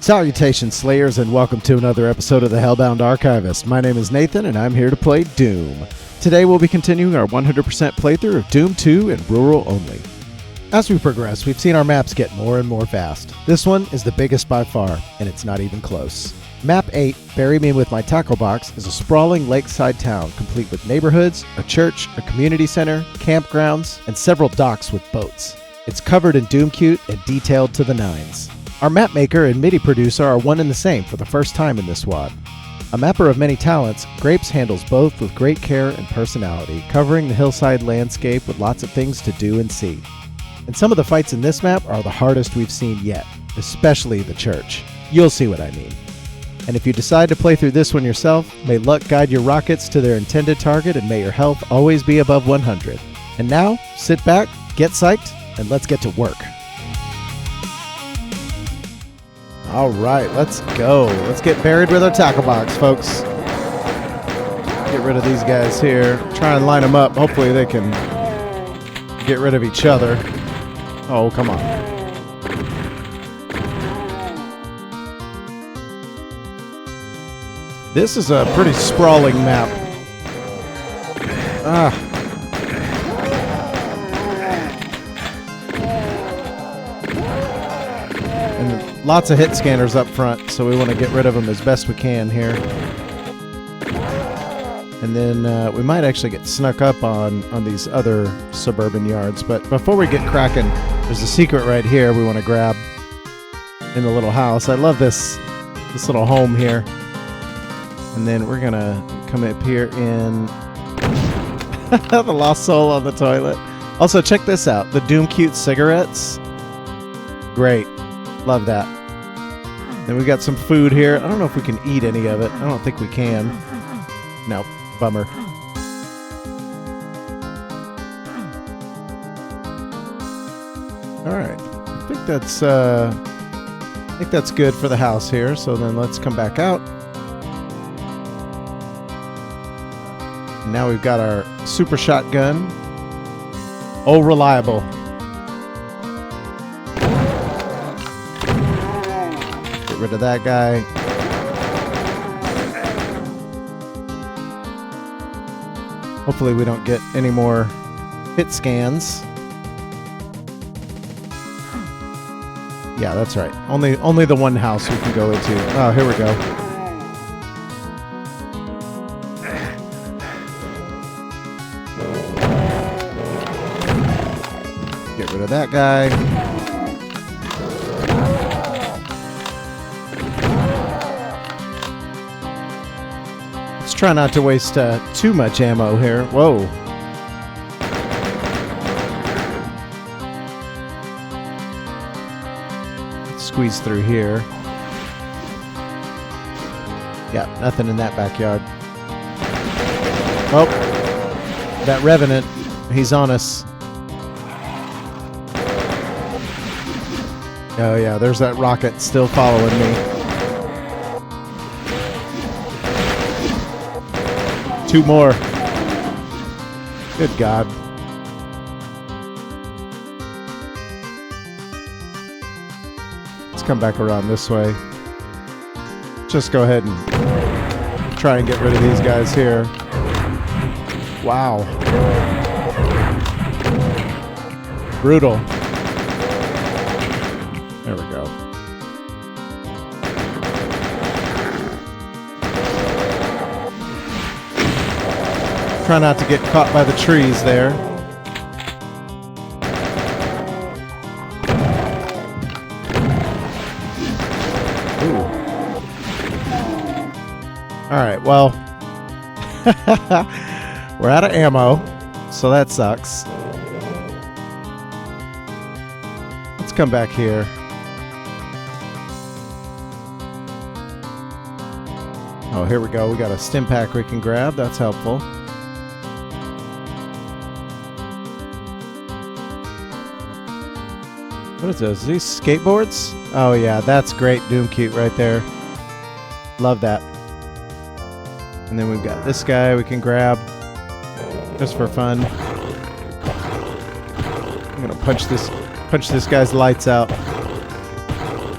Salutations, Slayers, and welcome to another episode of the Hellbound Archivist. My name is Nathan, and I'm here to play Doom. Today we'll be continuing our 100% playthrough of Doom 2 in Rural Only. As we progress, we've seen our maps get more and more vast. This one is the biggest by far, and it's not even close. Map 8, Bury Me With My Tacklebox, is a sprawling lakeside town complete with neighborhoods, a church, a community center, campgrounds, and several docks with boats. It's covered in Doom cute and detailed to the nines. Our map maker and Midi producer are one and the same for the first time in this WAD. A mapper of many talents, Grapes handles both with great care and personality, covering the hillside landscape with lots of things to do and see. And some of the fights in this map are the hardest we've seen yet, especially the church. You'll see what I mean. And if you decide to play through this one yourself, may luck guide your rockets to their intended target and may your health always be above 100. And now, sit back, get psyched, and let's get to work. All right, let's go. Let's get buried with our Tacklebox, folks. Get rid of these guys here. Try and line them up. Hopefully they can get rid of each other. Oh, come on. This is a pretty sprawling map. And lots of hit scanners up front, so we want to get rid of them as best we can here. And then we might actually get snuck up on these other suburban yards. But before we get cracking, there's a secret right here we want to grab in the little house. I love this little home here. And then we're going to come up here in the Lost Soul on the toilet. Also, check this out. The Doom Cute cigarettes. Great. Love that. Then we got some food here. I don't know if we can eat any of it. I don't think we can. No. Bummer. All right. I think that's good for the house here. So then let's come back out. Now we've got our super shotgun. Oh, reliable. Get rid of that guy. Hopefully we don't get any more hit scans. Yeah, that's right. Only the one house we can go into. Oh, here we go. Get rid of that guy. Let's try not to waste too much ammo here. Whoa. Let's squeeze through here. Yeah, nothing in that backyard. Oh, that Revenant, he's on us. Oh yeah, there's that rocket still following me. Two more. Good God. Let's come back around this way. Just go ahead and try and get rid of these guys here. Wow. Brutal. There we go. Try not to get caught by the trees there. Ooh. All right, well, we're out of ammo, so that sucks. Let's come back here. Oh, here we go. We got a stim pack we can grab. That's helpful. What is this? These skateboards? Oh yeah, that's great Doom Cute right there. Love that. And then we've got this guy we can grab just for fun. I'm gonna punch this guy's lights out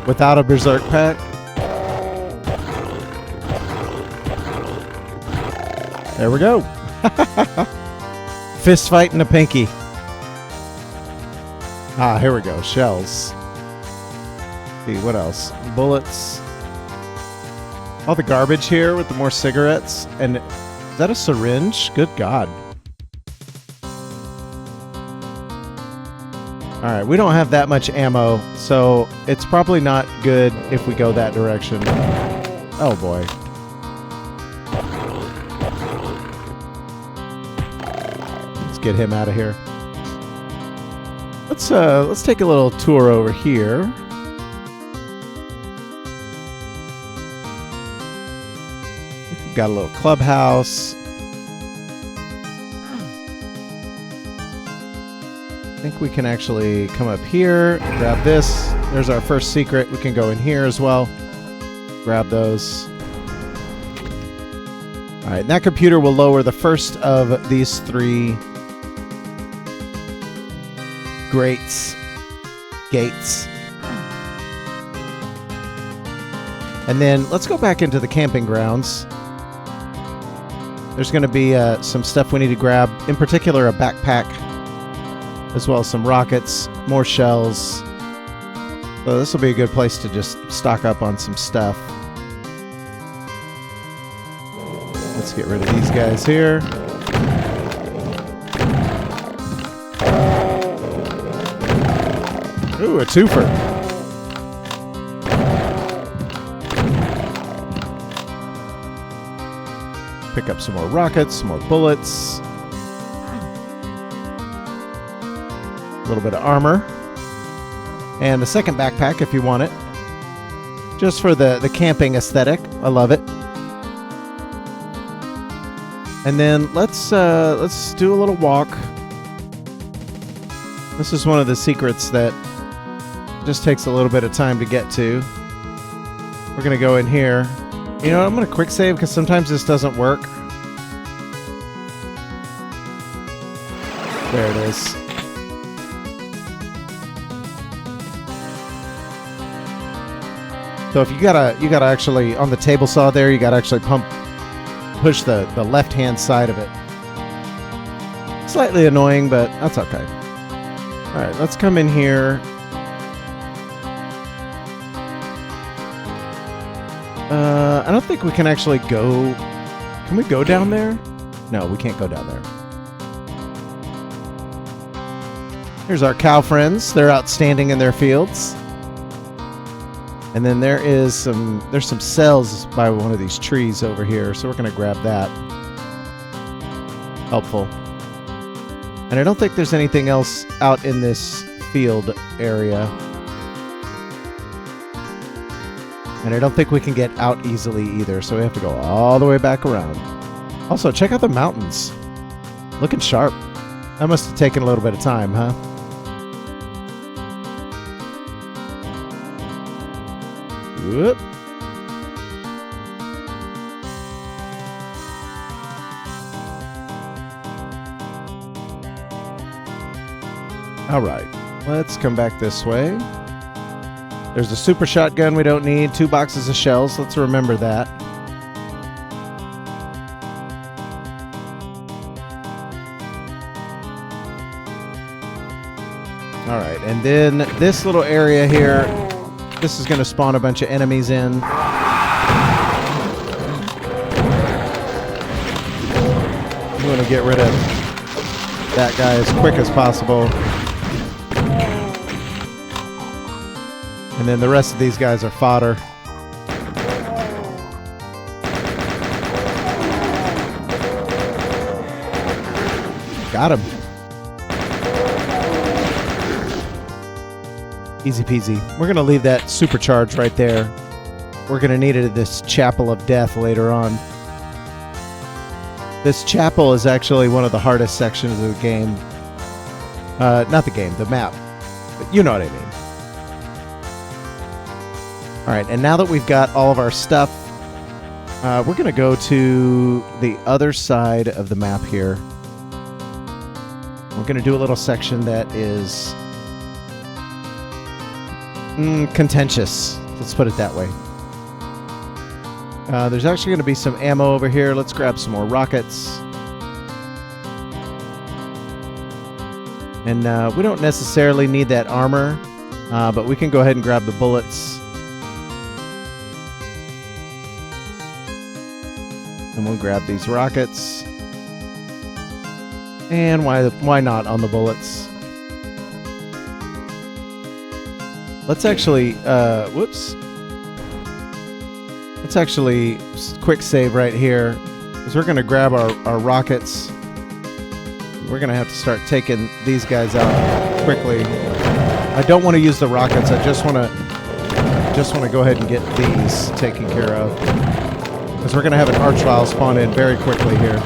without a berserk pack. There we go. Fist fight and a pinky. Ah, here we go. Shells. Let's see, what else? Bullets. All the garbage here with the more cigarettes. And is that a syringe? Good God. Alright, we don't have that much ammo, so it's probably not good if we go that direction. Oh boy. Let's get him out of here. Let's take a little tour over here. We've got a little clubhouse. I think we can actually come up here, grab this. There's our first secret. We can go in here as well. Grab those. All right, and that computer will lower the first of these 3 gates. And then let's go back into the camping grounds. There's going to be some stuff we need to grab, in particular a backpack, as well as some rockets, more shells. So this will be a good place to just stock up on some stuff. Let's get rid of these guys here. Ooh, a twofer. Pick up some more rockets, some more bullets. A little bit of armor. And a second backpack if you want it. Just for the camping aesthetic. I love it. And then let's do a little walk. This is one of the secrets that just takes a little bit of time to get to. We're going to go in here. You know, I'm going to quick save because sometimes this doesn't work. There it is. So if you gotta actually, on the table saw there, you gotta actually push the left-hand side of it. Slightly annoying, but that's okay. Alright, let's come in here. I don't think we can actually go... Can we go down there? No, we can't go down there. Here's our cow friends. They're out standing in their fields. And then there's some cells by one of these trees over here, so we're going to grab that. Helpful. And I don't think there's anything else out in this field area. And I don't think we can get out easily either, so we have to go all the way back around. Also, check out the mountains. Looking sharp. That must have taken a little bit of time, huh? Whoop. All right, let's come back this way. There's a super shotgun we don't need, 2 boxes of shells. Let's remember that. All right, and then this little area here, this is going to spawn a bunch of enemies in. I'm going to get rid of that guy as quick as possible. And then the rest of these guys are fodder. Got him. Easy peasy. We're going to leave that supercharge right there. We're going to need it at this Chapel of Death later on. This chapel is actually one of the hardest sections of the game. Not the game, the map. But you know what I mean. Alright, and now that we've got all of our stuff, we're going to go to the other side of the map here. We're going to do a little section that is contentious. Let's put it that way. There's actually going to be some ammo over here. Let's grab some more rockets. And we don't necessarily need that armor, but we can go ahead and grab the bullets. And we'll grab these rockets. And why not on the bullets? Let's actually, whoops. Let's actually quick save right here, because we're going to grab our rockets. We're going to have to start taking these guys out quickly. I don't want to use the rockets. I just want to go ahead and get these taken care of, because we're going to have an archvile spawn in very quickly here.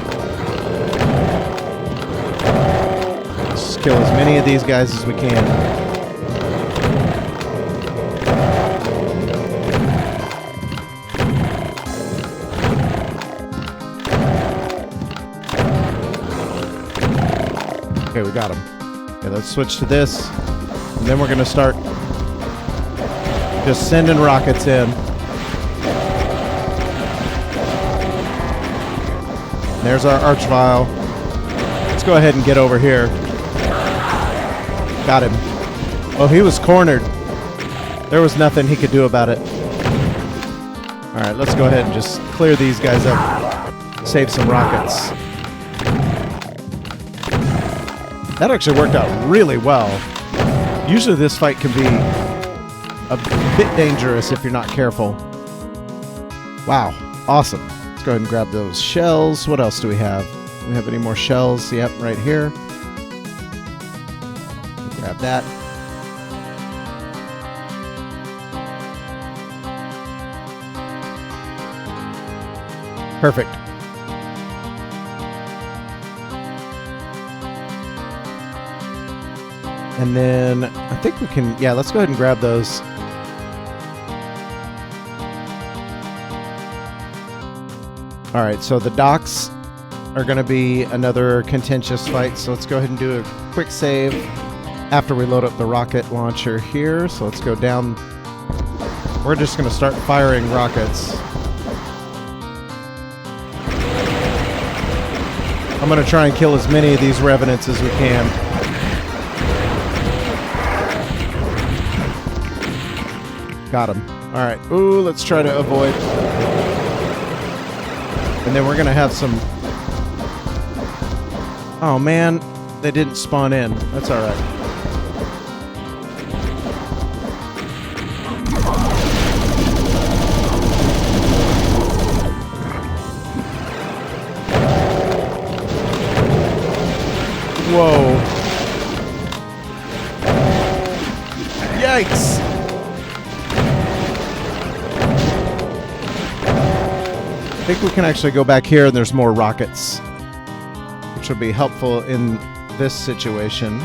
Let's kill as many of these guys as we can. Okay, we got him. Okay, let's switch to this. And then we're going to start just sending rockets in. There's our archvile. Let's go ahead and get over here. Got him. Oh, he was cornered. There was nothing he could do about it. Alright, let's go ahead and just clear these guys up. Save some rockets. That actually worked out really well. Usually this fight can be a bit dangerous if you're not careful. Wow, awesome. Let's go ahead and grab those shells. What else do we have? Do we have any more shells? Yep, right here. Grab that. Perfect. And then I think we can, yeah, let's go ahead and grab those. All right, so the docks are going to be another contentious fight. So let's go ahead and do a quick save after we load up the rocket launcher here. So let's go down. We're just going to start firing rockets. I'm going to try and kill as many of these revenants as we can. Got him. All right. Ooh, let's try to avoid. And then we're going to have some... Oh, man. They didn't spawn in. That's all right. Whoa. Yikes. I think we can actually go back here and there's more rockets, which will be helpful in this situation.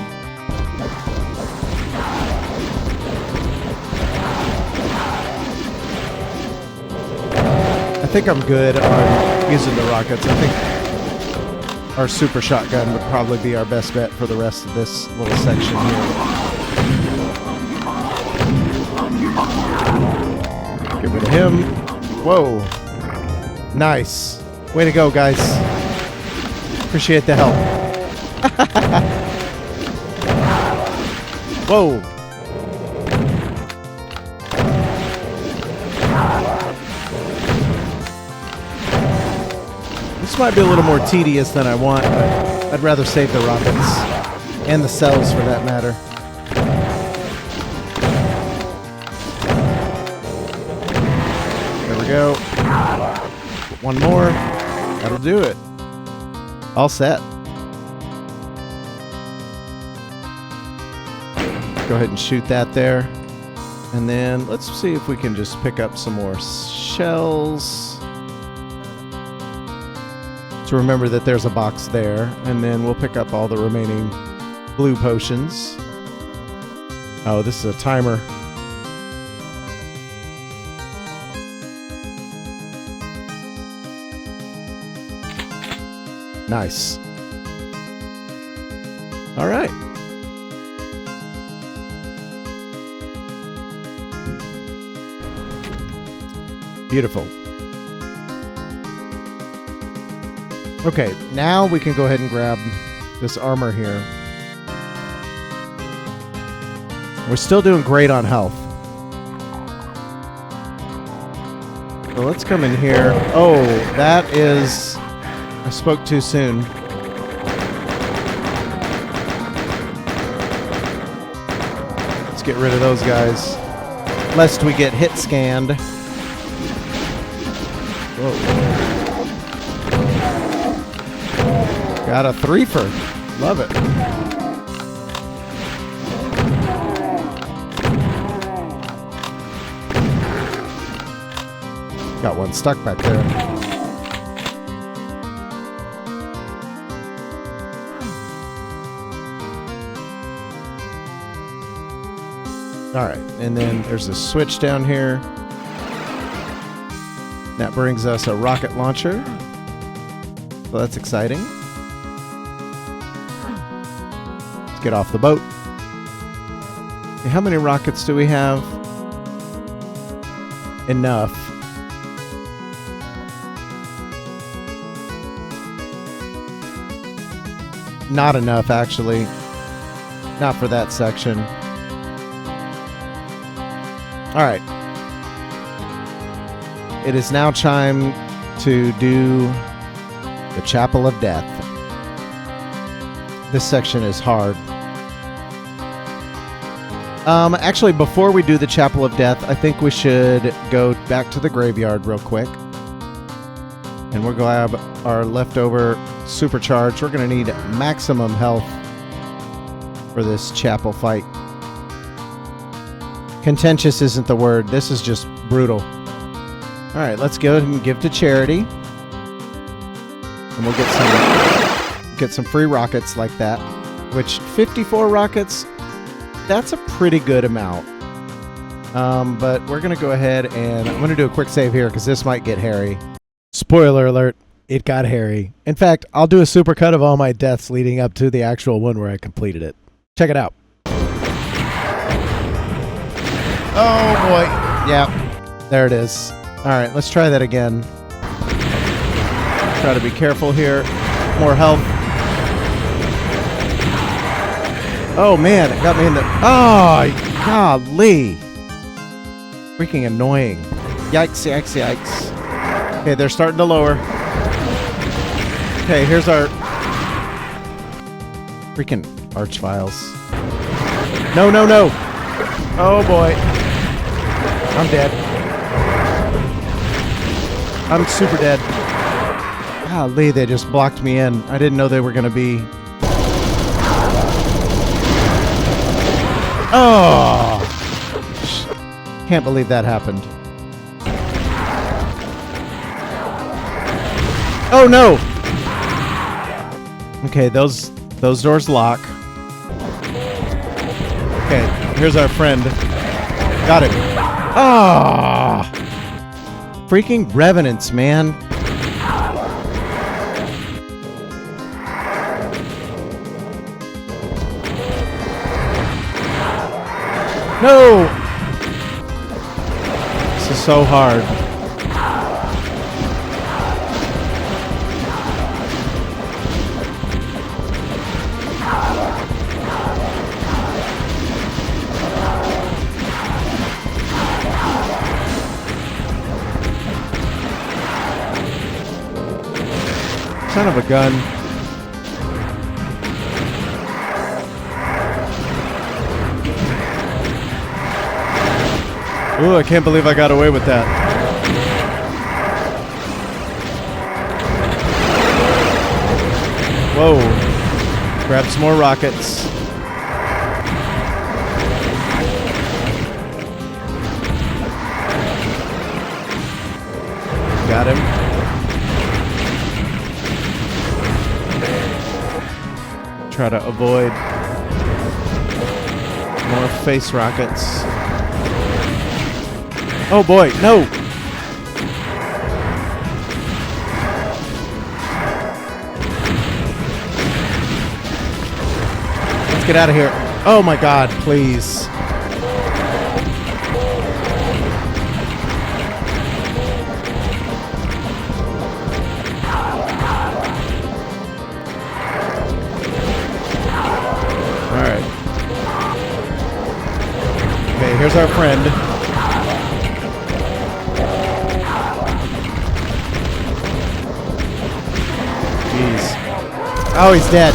I think I'm good on using the rockets. I think our super shotgun would probably be our best bet for the rest of this little section here. Get rid of him. Whoa. Nice. Way to go, guys. Appreciate the help. Whoa. This might be a little more tedious than I want, but I'd rather save the rockets. And the cells, for that matter. There we go. One more. That'll do it. All set. Go ahead and shoot that there. And then let's see if we can just pick up some more shells. So remember that there's a box there. And then we'll pick up all the remaining blue potions. Oh, this is a timer. Nice. All right. Beautiful. Okay, now we can go ahead and grab this armor here. We're still doing great on health. So let's come in here. Oh, that is... I spoke too soon. Let's get rid of those guys. Lest we get hit scanned. Whoa. Got a threefer. Love it. Got one stuck back there. Alright, and then there's a switch down here. That brings us a rocket launcher. So that's exciting. Let's get off the boat. Okay, how many rockets do we have? Enough. Not enough, actually. Not for that section. Alright. It is now time to do the Chapel of Death. This section is hard. Actually, before we do the Chapel of Death, I think we should go back to the graveyard real quick. And we'll grab our leftover supercharge. We're going to need maximum health for this chapel fight. Contentious isn't the word. This is just brutal. Alright, let's go and give to charity. And we'll get some free rockets like that. Which, 54 rockets, that's a pretty good amount. But we're going to go ahead and I'm going to do a quick save here because this might get hairy. Spoiler alert, it got hairy. In fact, I'll do a supercut of all my deaths leading up to the actual one where I completed it. Check it out. Oh boy. Yeah, there it is. Alright, let's try that again. Try to be careful here. More health. Oh man, it got me in the... Oh, golly. Freaking annoying. Yikes, yikes, yikes. Okay, they're starting to lower. Okay, here's our... Freaking arch files. No, no, no. Oh boy. I'm dead. I'm super dead. Golly, they just blocked me in. I didn't know they were going to be... Oh! Can't believe that happened. Oh no! Okay, those doors lock. Okay, here's our friend. Got it. Ah! Freaking revenants, man. No! This is so hard. Son of a gun. Ooh, I can't believe I got away with that. Whoa. Grab some more rockets. Got him. Try to avoid more face rockets. Oh boy, no! Let's get out of here. Oh my god, please. there's our friend. Jeez. Oh, he's dead.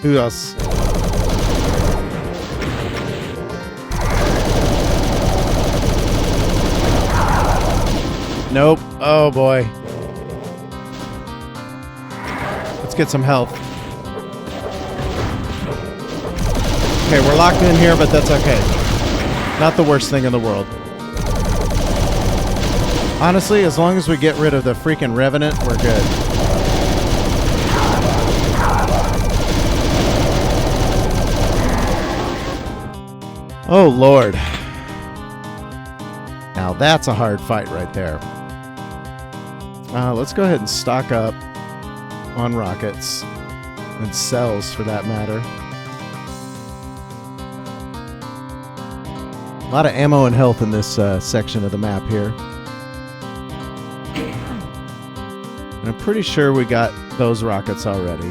Who else? Nope. Oh boy. Let's get some health. Okay, we're locked in here, but that's okay. Not the worst thing in the world. Honestly, as long as we get rid of the freaking Revenant, we're good. Oh, Lord. Now that's a hard fight right there. Let's go ahead and stock up on rockets and cells for that matter. A lot of ammo and health in this section of the map here. And I'm pretty sure we got those rockets already.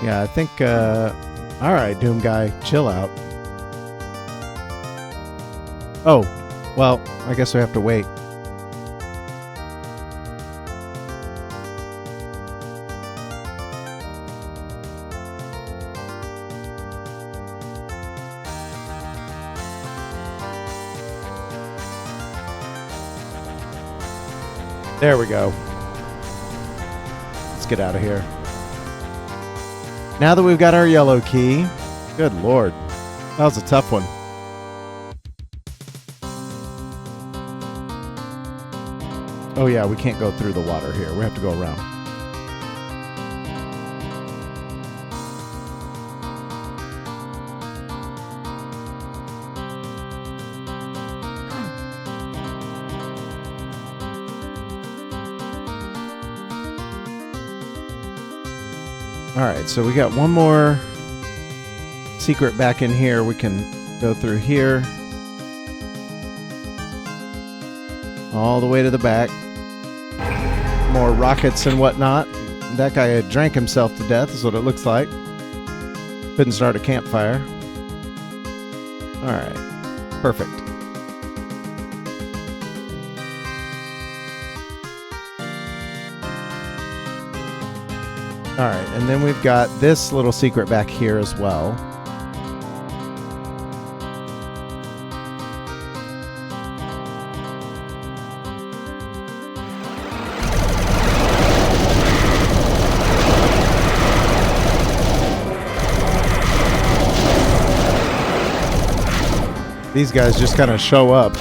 Yeah, I think... Alright, Doom Guy, chill out. Oh, well, I guess we have to wait. There we go. Let's get out of here. Now that we've got our yellow key, good Lord, that was a tough one. Oh yeah, we can't go through the water here. We have to go around. Alright, so we got one more secret back in here. We can go through here. All the way to the back. More rockets and whatnot. That guy had drank himself to death, is what it looks like. Couldn't start a campfire. Alright, perfect. Alright, and then we've got this little secret back here as well. These guys just kind of show up.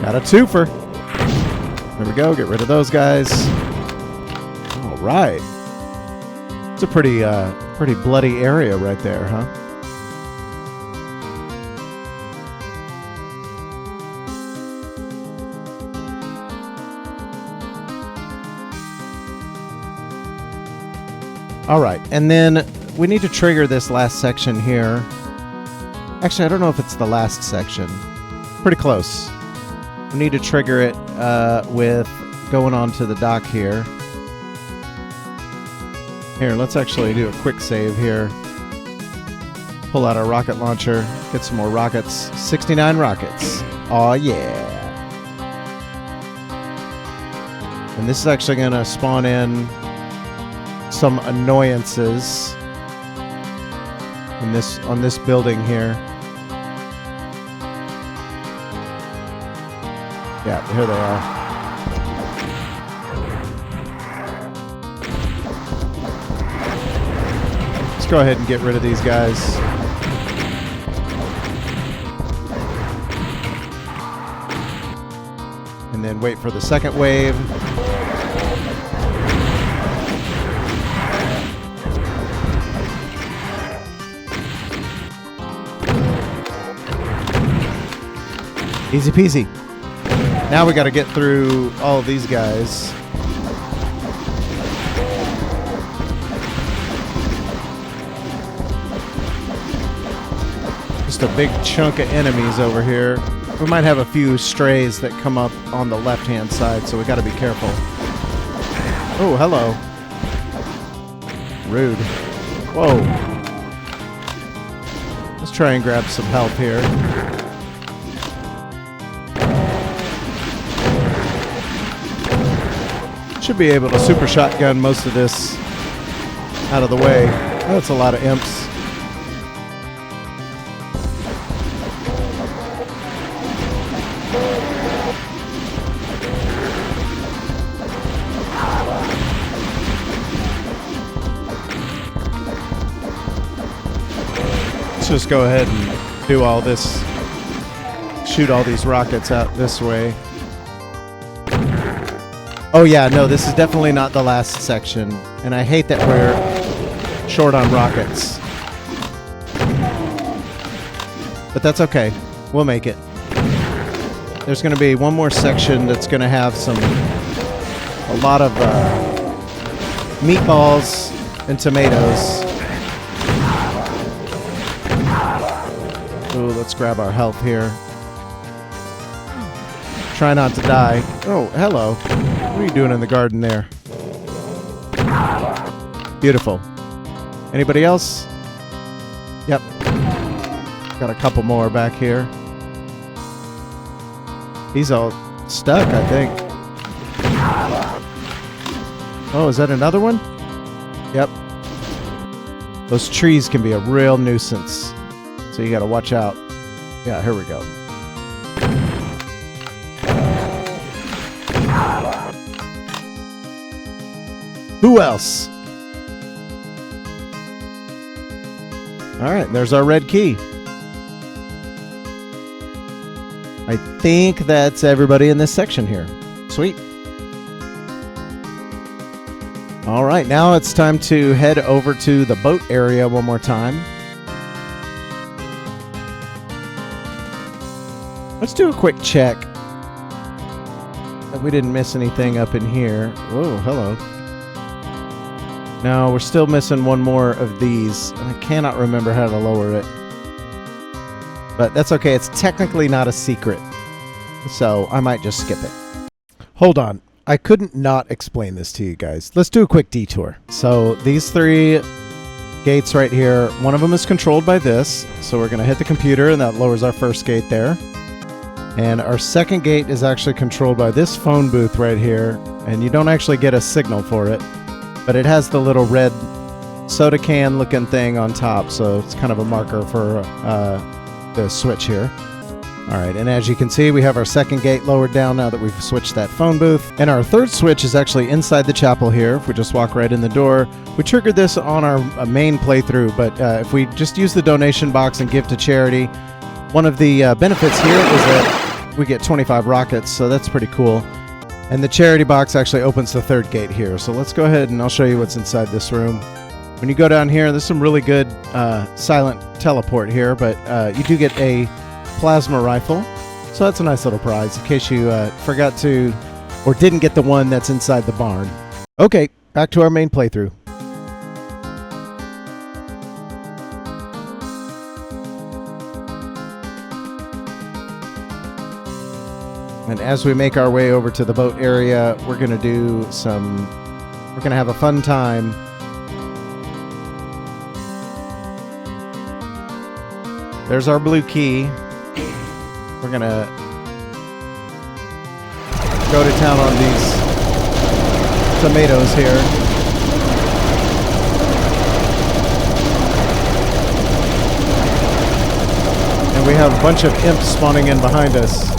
Got a twofer. There we go. Get rid of those guys. All right. It's a pretty bloody area right there, huh? All right, and then we need to trigger this last section here. Actually, I don't know if it's the last section. Pretty close. We need to trigger it with going on to the dock here. Here, let's actually do a quick save here. Pull out our rocket launcher, get some more rockets. 69 rockets. Aw, yeah. And this is actually going to spawn in some annoyances on this building here. Yeah, here they are. Let's go ahead and get rid of these guys. And then wait for the second wave. Easy peasy. Now we got to get through all of these guys. Just a big chunk of enemies over here. We might have a few strays that come up on the left-hand side, so we got to be careful. Oh, hello. Rude. Whoa. Let's try and grab some help here. Should be able to super shotgun most of this out of the way. That's a lot of imps. Let's just go ahead and do all this. Shoot all these rockets out this way. Oh yeah, no, this is definitely not the last section. And I hate that we're short on rockets. But that's okay. We'll make it. There's going to be one more section that's going to have a lot of meatballs and tomatoes. Ooh, let's grab our health here. Try not to die. Oh, hello. What are you doing in the garden there? Beautiful. Anybody else? Yep. Got a couple more back here. He's all stuck, I think. Oh, is that another one? Yep. Those trees can be a real nuisance. So you gotta watch out. Yeah, here we go. Who else? Alright, there's our red key. I think that's everybody in this section here. Sweet. Alright, now it's time to head over to the boat area one more time. Let's do a quick check that we didn't miss anything up in here. Whoa, hello. No, we're still missing one more of these, and I cannot remember how to lower it. But that's okay, it's technically not a secret, so I might just skip it. Hold on, I couldn't not explain this to you guys. Let's do a quick detour. So these three gates right here, one of them is controlled by this, so we're going to hit the computer, and that lowers our first gate there. And our second gate is actually controlled by this phone booth right here, and you don't actually get a signal for it, but it has the little red soda can looking thing on top, so it's kind of a marker for the switch here. Alright, and as you can see, we have our second gate lowered down now that we've switched that phone booth. And our third switch is actually inside the chapel here. If we just walk right in the door, we triggered this on our main playthrough, but if we just use the donation box and give to charity, one of the benefits here is that we get 25 rockets, so that's pretty cool. And the charity box actually opens the third gate here. So let's go ahead and I'll show you what's inside this room. When you go down here, there's some really good silent teleport here, but you do get a plasma rifle. So that's a nice little prize in case you forgot to or didn't get the one that's inside the barn. Okay, back to our main playthrough. And as we make our way over to the boat area, we're going to have a fun time. There's our blue key. We're going to go to town on these tomatoes here. And we have a bunch of imps spawning in behind us.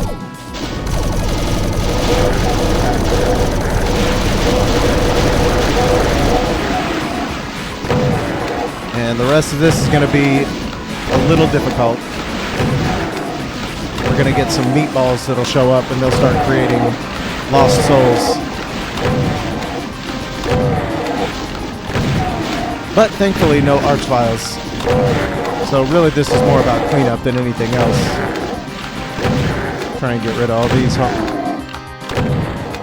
And the rest of this is going to be a little difficult. We're going to get some meatballs that'll show up and they'll start creating lost souls. But thankfully no archviles. So really this is more about cleanup than anything else. Try and get rid of all these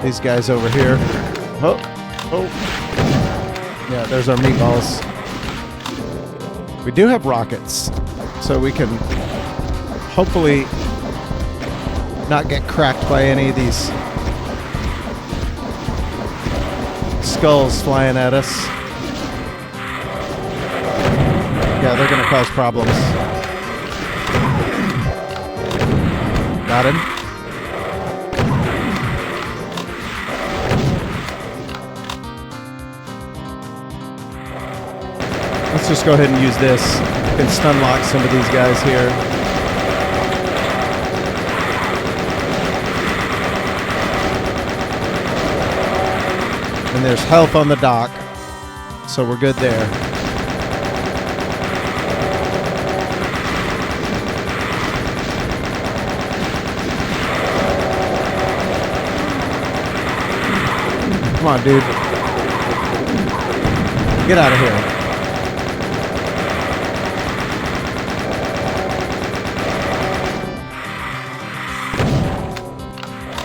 These guys over here. Oh, oh. Yeah, there's our meatballs. We do have rockets, so we can hopefully not get cracked by any of these skulls flying at us. Yeah, they're going to cause problems. Got him. Let's just go ahead and use this. We can stun lock some of these guys here. And there's health on the dock, so we're good there. Come on, dude. Get out of here.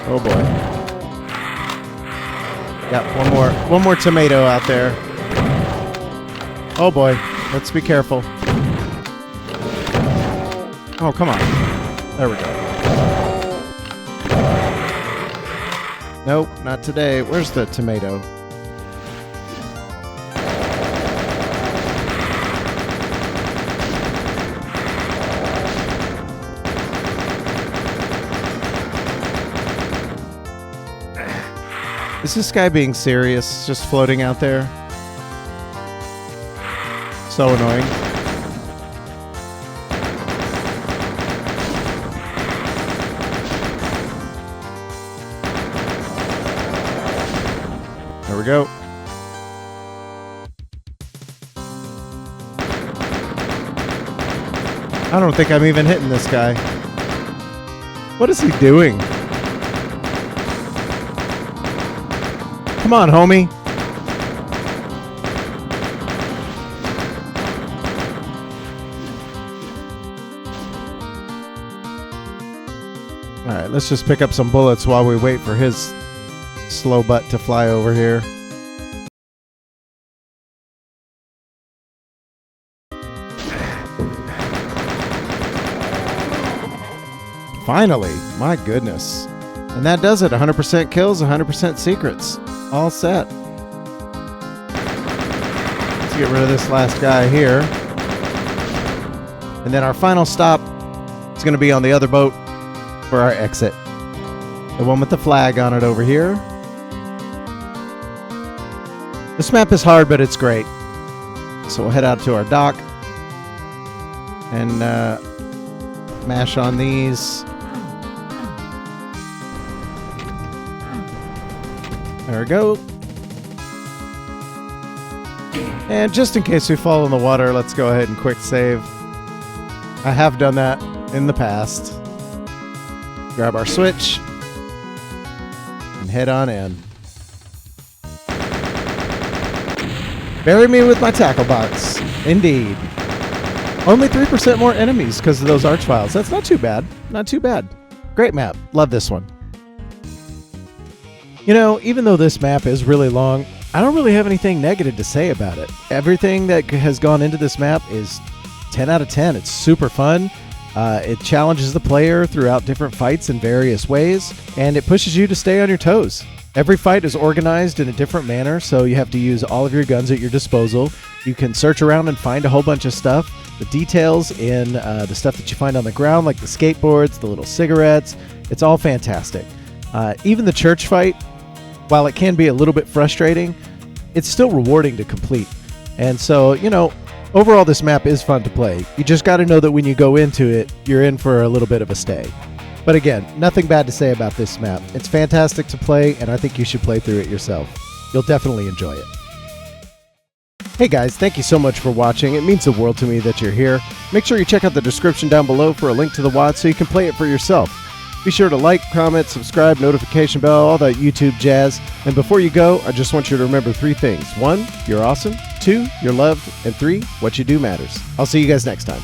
Oh boy. Got one more tomato out there. Oh boy. Let's be careful. Oh, come on. There we go. Nope, not today. Where's the tomato? Is this guy being serious? Just floating out there? So annoying. There we go. I don't think I'm even hitting this guy. What is he doing? Come on, homie. Alright, let's just pick up some bullets while we wait for his slow butt to fly over here. Finally, my goodness. And that does it. 100% kills, 100% secrets. All set. Let's get rid of this last guy here. And then our final stop is going to be on the other boat for our exit. The one with the flag on it over here. This map is hard, but it's great. So we'll head out to our dock and mash on these. There we go. And just in case we fall in the water, let's go ahead and quick save. I have done that in the past. Grab our switch and head on in. Bury me with my Tacklebox. Indeed. Only 3% more enemies because of those archviles. That's not too bad. Not too bad. Great map. Love this one. You know, even though this map is really long, I don't really have anything negative to say about it. Everything that has gone into this map is 10 out of 10. It's super fun. It challenges the player throughout different fights in various ways, and it pushes you to stay on your toes. Every fight is organized in a different manner, so you have to use all of your guns at your disposal. You can search around and find a whole bunch of stuff. The details in the stuff that you find on the ground, like the skateboards, the little cigarettes, it's all fantastic. Even the church fight, while it can be a little bit frustrating, it's still rewarding to complete. And so, you know, overall this map is fun to play. You just got to know that when you go into it, you're in for a little bit of a stay. But again, nothing bad to say about this map. It's fantastic to play, and I think you should play through it yourself. You'll definitely enjoy it. Hey guys, thank you so much for watching. It means the world to me that you're here. Make sure you check out the description down below for a link to the WOD so you can play it for yourself. Be sure to like, comment, subscribe, notification bell, all that YouTube jazz. And before you go, I just want you to remember 3 things. 1, you're awesome. 2, you're loved. And 3, what you do matters. I'll see you guys next time.